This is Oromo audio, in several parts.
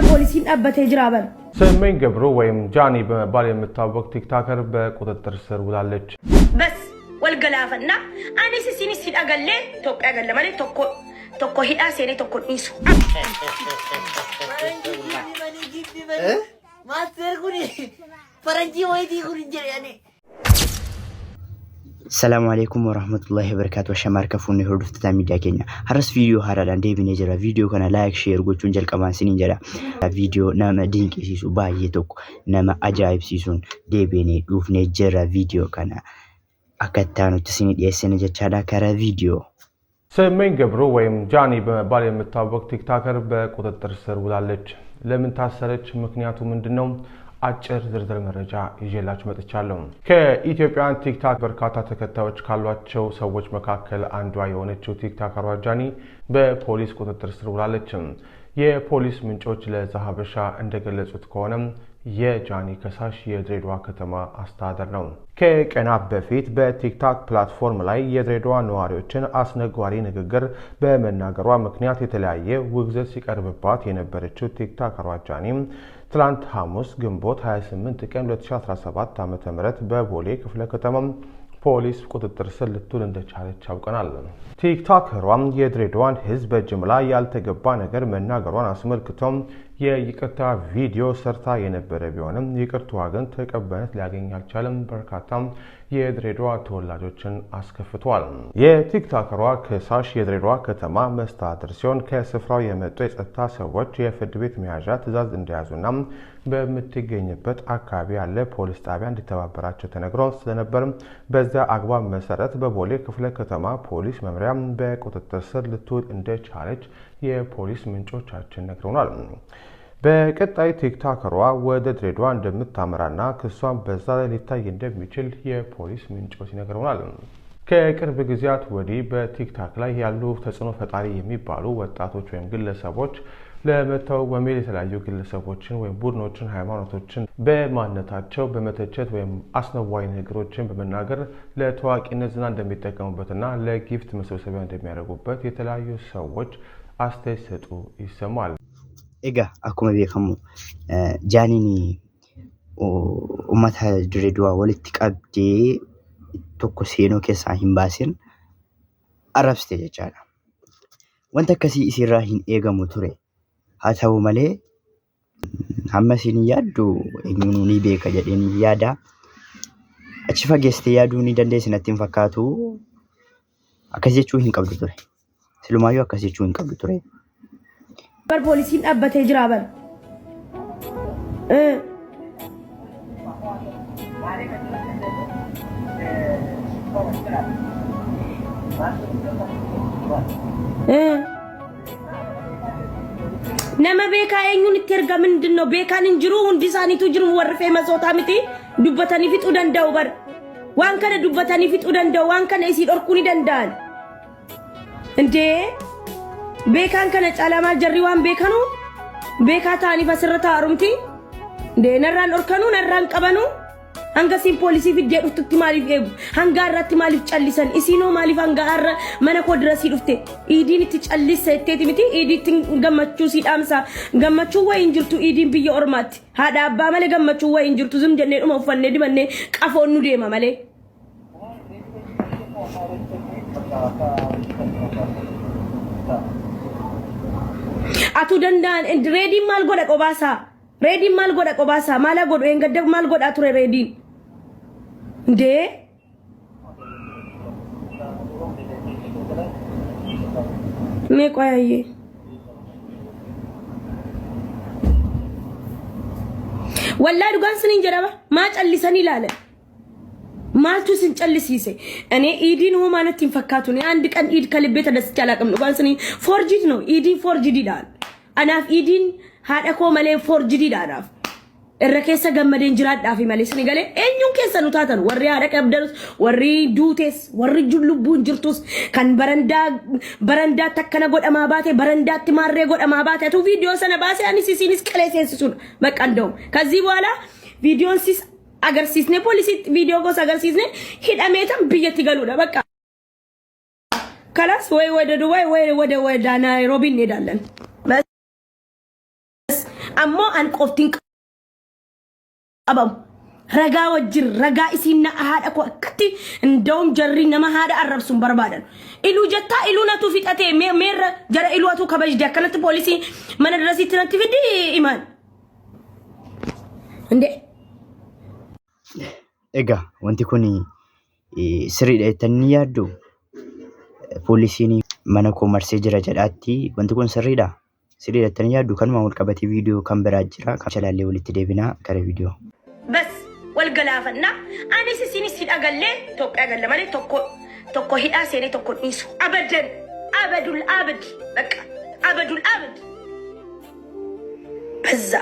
ፖሊሲን አበተ ይጅራበል ሰሜን ገብሩ ወይም ጃኒ በመባል የምታወቅ ቲክቶከር በቁጥጥር ስር ውላለች። በስ ወልገላፈና አኔስ ሲኒስ ሲዳገለ ኢትዮጵያ ገለ ማለት ቶኮ ሂዳ ሴኔ ቶኮ ኒሱ ማስተር ጉኒ ፈረንጂ ወይዲ ጉኒ ጀያኔ السلام عليكم ورحمة الله وبركاته وشمار كفوني هردو فتتا ميديا كينيا هرس فيديو هارالان ديبي نجرا فيديو كان لايك شير قوچون جل كمان سنين جرا فيديو ناما دينك سيسو باية توك ناما أجايب سيسون ديبي نجوف نجرا فيديو كان أكتانو تسيني ديسيني جتشادا كارا فيديو ሰሜን ገብሩ ወይም ጃኒ በመባል የምታወቅ ቲክቶከር በቁጥጥር ስር ውላለች። ለምን ታሰረች? ምክንያቱ ምንድነው? አጭር ዝርዝር መረጃ ይዤላችሁ መጥቻለሁ። ከኢትዮጵያን ቲክቶክ በርካታ ተከታዮች ካሏቸው ሰዎች መካከል አንዷ የሆነችው ቲክቶከሯ ጃኒ በፖሊስ ቁጥጥር ስር ውላለች። የፖሊስ ምንጮች ለዛሃበሻ እንደገለጹት ከሆነ የጃኒ ከሳሽ የድሬዳዋ ከተማ አስተዳደር ነው። ከቀናት በፊት በቲክቶክ ፕላትፎርም ላይ የድሬዳዋ ነዋሪዎችን አስነጓሪ ንግግር በመናገሯ ምክንያት የተለያየ ውግዘት ሲቀርብባት የነበረችው ቲክቶከሯ ጃኒ ትላንት ሐሙስ ግንቦት 28 ቀን 2017 ዓ.ም በቦሌ ክፍለ ከተማ ፖሊስ ቁጥጥር ስር ልትውል እንደቻለች አውቀናል። ቲክቶከሯም የድሬዳዋን ሕዝብ በጅምላ ያልተገባ ነገር መናገሯን አስመልክቶም የይቅርታ ቪዲዮ ሰርታ የነበረ ቢሆንም ይቅርታዋ ግን ተቀባይነት ሊያገኝ አልቻለም። በርካታም የድሬዳዋ ተወላጆችን አስከፍቷል። የቲክቶከሯ ከሳሽ የድሬዳዋ ከተማ መስተዳድር ሲሆን ከስፍራው የመጡ የጸጥታ ሰዎች የፍርድ ቤት መያዣ ትዕዛዝ እንደያዙና በምትገኝበት አካባቢ ያለ ፖሊስ ጣቢያ እንዲተባበራቸው ተነግሮ ስለነበር በዚያ አግባብ መሰረት በቦሌ ክፍለ ከተማ ፖሊስ መምሪያ በቁጥጥር ስር ልትውል እንደቻለች የፖሊስ ምንጮቻችን ነግረውናል። በቀጣይ ቲክቶከሯ ወደ ድሬዳዋ እንደምታመራና ክሷን በዛ ላይ ሊታይ እንደሚችል የፖሊስ ምንጮች ይነግረውናል። ከቅርብ ጊዜያት ወዲህ በቲክቶክ ላይ ያሉ ተጽዕኖ ፈጣሪ የሚባሉ ወጣቶች ወይም ግለሰቦች ለመተው በሚል የተለያዩ ግለሰቦችን ወይም ቡድኖችን ሃይማኖቶችን በማንነታቸው በመተቸት ወይም አስነዋሪ ነገሮችን በመናገር ለታዋቂነት ዝና እንደሚጠቀሙበትና ለጊፍት መሰብሰቢያ እንደሚያደርጉበት የተለያዩ ሰዎች አስተያየት ሰጡ ይሰማል። Egaa akkuma beekamu Jaaniin uummata Dirreedawaa walitti qabdee tokko seenoo keessaa hin baasin arrabsite jechaadha. Wanta akkasii isirraa hin eegamu ture. Haa ta'u malee hamma isin yaaddu eenyuun ni beeka jedheen yaada. Achi fageessitee yaaduu ni dandeessi natti hin fakkaatu. Akkas jechuu hin qabdu ture. Silumaayyuu akkas jechuu hin qabdu ture. ፖሊሲን አበተ ይጅራበል nama beeka eenyuun itti erga ምንድነው beekaan hin jiru hundi isaaniitu jiru warri masootaa miti dubbatanii fixuu danda'u bar waan kana dubbatanii fixuu danda'u waan kana isii dhorkuu ni danda'an እንዴ beekaan kana calamaa jarri waan beekanu beekaa ta'anii fasirrata arumti deenarraan orkanu narraan qabanu hanga siin poolisii fiddee dhuftutti maaliif eegu hanga irratti maaliif callisan isiinoo maaliif hanga irra mana koo dirasii dhufte iidiin itti callisa itteeti miti iidiitti gammachuu si dhaamsa gammachuu wayi hin jirtu iidiin biyya ormaatti haadha abbaa malee gammachuu wayi hin jirtu zum jennee dhuma uffannee dibannee qafoon nu deema malee atu dandan reading mal goda qobasa reading mal goda qobasa mala godo en gadda mal goda ture reading de me qoyaye wallahi dugan sinin jaraba ma callisani lale maltu sin callisise እኔ ኢዲን ሆ ማለት ይፈካቱ ነው አንድ ቀን ኢድ ከልቤ ተደስቼ አላቀም ዱጋን ስኒ ፎርጂድ ነው ኢዲን ፎርጂድ ይላል አናፍ ኢዲን ሃዳኮ ማለ ፎርጂድ ይላል እረከሰ ገመደን ጅራዳፊ ማለት ስኒ ገለ እኙን ከሰኑ ታተን ወሪ ሃዳከ አብደሩስ ወሪ ዱቴስ ወሪ ጁሉቡን ጅርቱስ ካን በረንዳ ተከነ ጎደማ ባቴ በረንዳ ትማሬ ጎደማ ባቴ ቱ ቪዲዮ ሰነ ባሴ አኒ ሲሲኒስ ቀለሴንሱን በቃ እንደው ከዚህ በኋላ ቪዲዮን ሲስ agarsiisne poliisi video gosa agarsiisne hidhameetan biyyatti galuudha በቃ ከላስ ወይ ወደ ዱባይ ወይ ወደ Nairobi እንሄዳለን ammoo an qoftiin qabam ragaa wajjin ragaa isinna haadha ko akkati ndawm jarri nama haadha arrabsun barbaadan ilu jetta ilu natu fixate meerra jara ilu atu kabajdi akkanatti poliisi mana dirasitti natti fidi iman inde Egaa wanti kun sirriidha jettanii yaaddu poolisiin mana koo marsee jira jedhaatti wanti kun sirriidha jettanii yaaddu kanuma wal qabatee viidiyoo kan biraa jira kan chalaallee walitti deebinaa kara viidiyoo. bas wal galaafanna anis isinis hidhagalle Itoophiyaa galle malee tokko hidhaa seenee tokko dhiisu abadan abadul abad baka abadul abad በዛ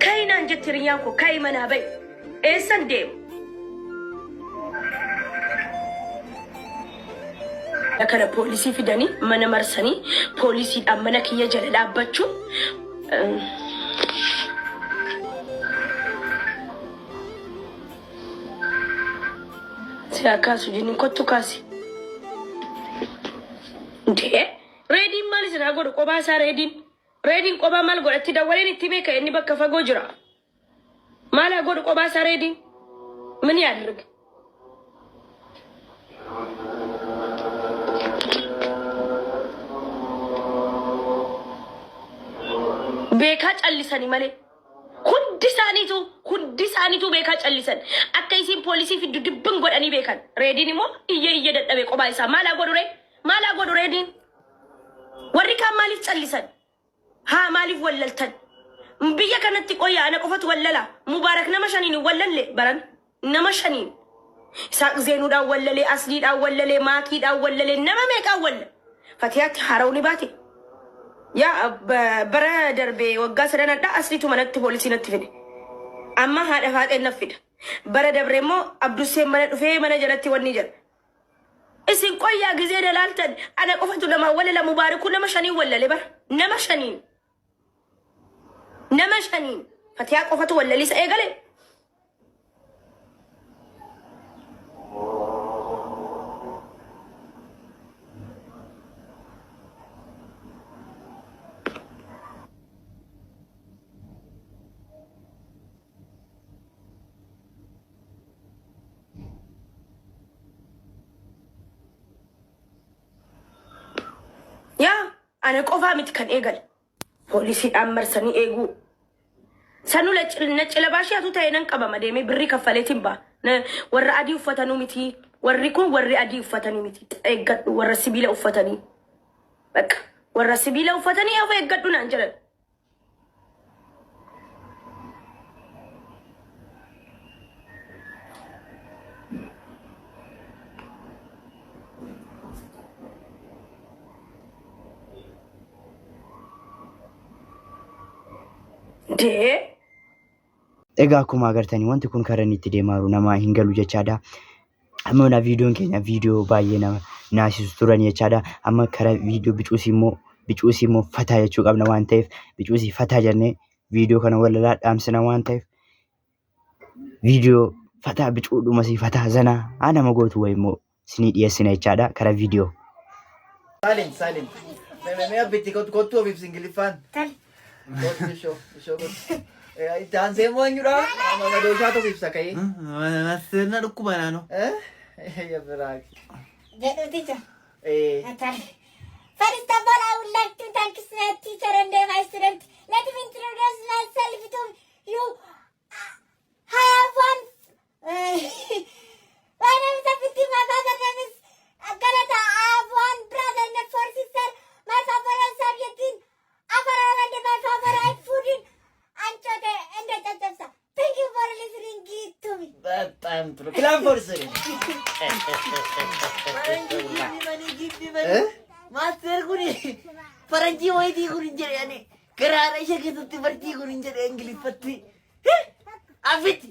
كاين انجتريانكو كاي منابي ايه سنديم لكن بوليسي في داني من مرسني بوليسي امنك يجل لابچو سياكاسو جيني كوتو كاسي دي ريدين مالي سناغو قباسا ريدين قبا مال غورتي دولين اتبيك اني بك فغو جرا مالا غور قباسا ريدين من يادرك بيكا چاليساني مالي خدي سانيتو بيكا چاليسان اكايسين بوليسي في دبن غوداني بيكان ريدين مو ايه ددبي قبايسا مالا غور ريدين وريكا مالي چاليسان ها مالف وللتن مبيا كانت تقويا انا قفت وللا مبارك نمشانين ولل بران نمشانين ساق زينو دا ولل اصلي دا ولل ماكي دا ولل نما ميكا ول فتيات حاروني باتي يا برادر بي وقاس رنا دا اصلي تو منت بوليسي نتفد اما هذا فات نفد برادر بريمو عبد السيم من في من جرتي والنيجر اسين قويا غزي دلالتن انا قفت لما ولل مبارك نمشانين ولل بر نمشانين فتيا قفت ولل ليس اي غلي يا أنا قفا متكن إيجل بوليسي أمر سني إيجو سنو نجلا باشي أتو تاينن كبا مدامي بري كفالتين با ور أدي وفتانو متي وريكون ور أدي وفتاني متي إيجل ور سبيلا وفتاني بك ور سبيلا وفتاني أو إيجل دون أنجل Egaa akkuma agartanii wanti kun karaa itti deemaaru nama hin galu jechaadha. Amma viidiyoon keenya viidiyoo baay'ee nama naasisu turan jechaadha. Amma karaa viidiyoo bicuusii immoo fataa jechuu qabna waan ta'eef bicuusii fataa jennee viidiyoo kana walalaa dhaamsina waan ta'eef viidiyoo fataa bicuudhumasii fataa zanaa nama gootu wayi immoo sinii dhiyeessina jechaadha karaa viidiyoo. Silent. Me abbitti kottu ofiif singilifaan. Show. Danse mo nyura, ma do jato ofiif sakai. Masena dhukkuba naano. Ya berak. Get teacher. First of all, I would like to thank my teacher and my student. Let me introduce myself to you. I have one. My name is Abiti. My father name is Galata. I have one brother and 4 sisters. My favorite subject and my favorite food in Anchote and Tachapsa. Thank you for listening to me. That time to clap for sir. Give me money. Master guni. Paranji hoiti guni jere Kerana ishake tutti barti guni jere English patti. Abiti.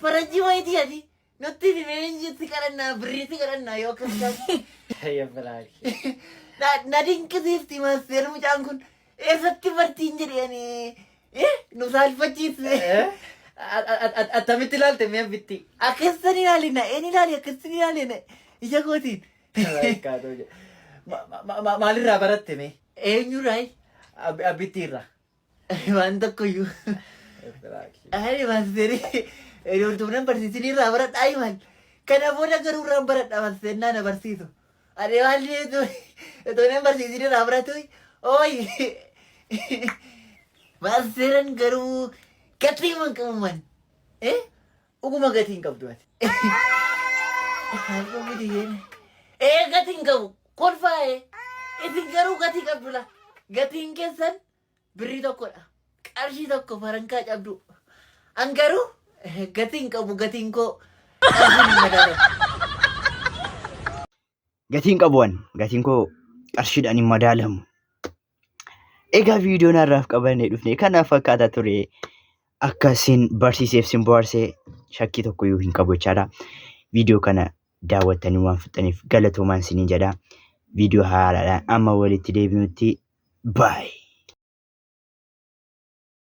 Paranji hoiti adi. Notti di menjiti karana beriti karana yo kasam. Ya berak. Nading kesifti master mucang kun. Esatti barti jere Nusal pachis. Atami tilal te me bitti. Akestani nalina, eni nali akestani nalina. Ija kotin. maalirraa baratte mee? Eenyurraa? Abbittiirraa. Waan tokkoyyuu. Ani maasterii ijooltuunan barsiisinirraa baradhaa maal? Kana booda garuu irraan baradhaa maasternaa na barsiisu. Ani maalli ijooltuunan barsiisinirraa baratu ooyi. Maasteran garuu gatii man qabuman. Uguma gatiin qabdu ati. Gatiin qabu kolfaa isin garuu gatii qabdu la. Gatiin keessan birrii tokkodha. Qarshii tokko farankaa cabdu. An garuu gatiin qabu gatiin koo qarshiin hin madaalamu. Gatiin qabuwan gatiin koo qarshiidhaan hin madaalamu. Egaa viidiyoon har'aaf qabannee dhufne kanaaf akkaataa ture. Akkasiin barsiiseef sin bohaarsee shakkii tokkoyyuu hin qabu jechaadha. Viidiyoo kana daawwattanii waan fixxaniif galatoomaa isiniin jedha. Viidiyoo haaraadhaan amma walitti deebinutti baay'ee.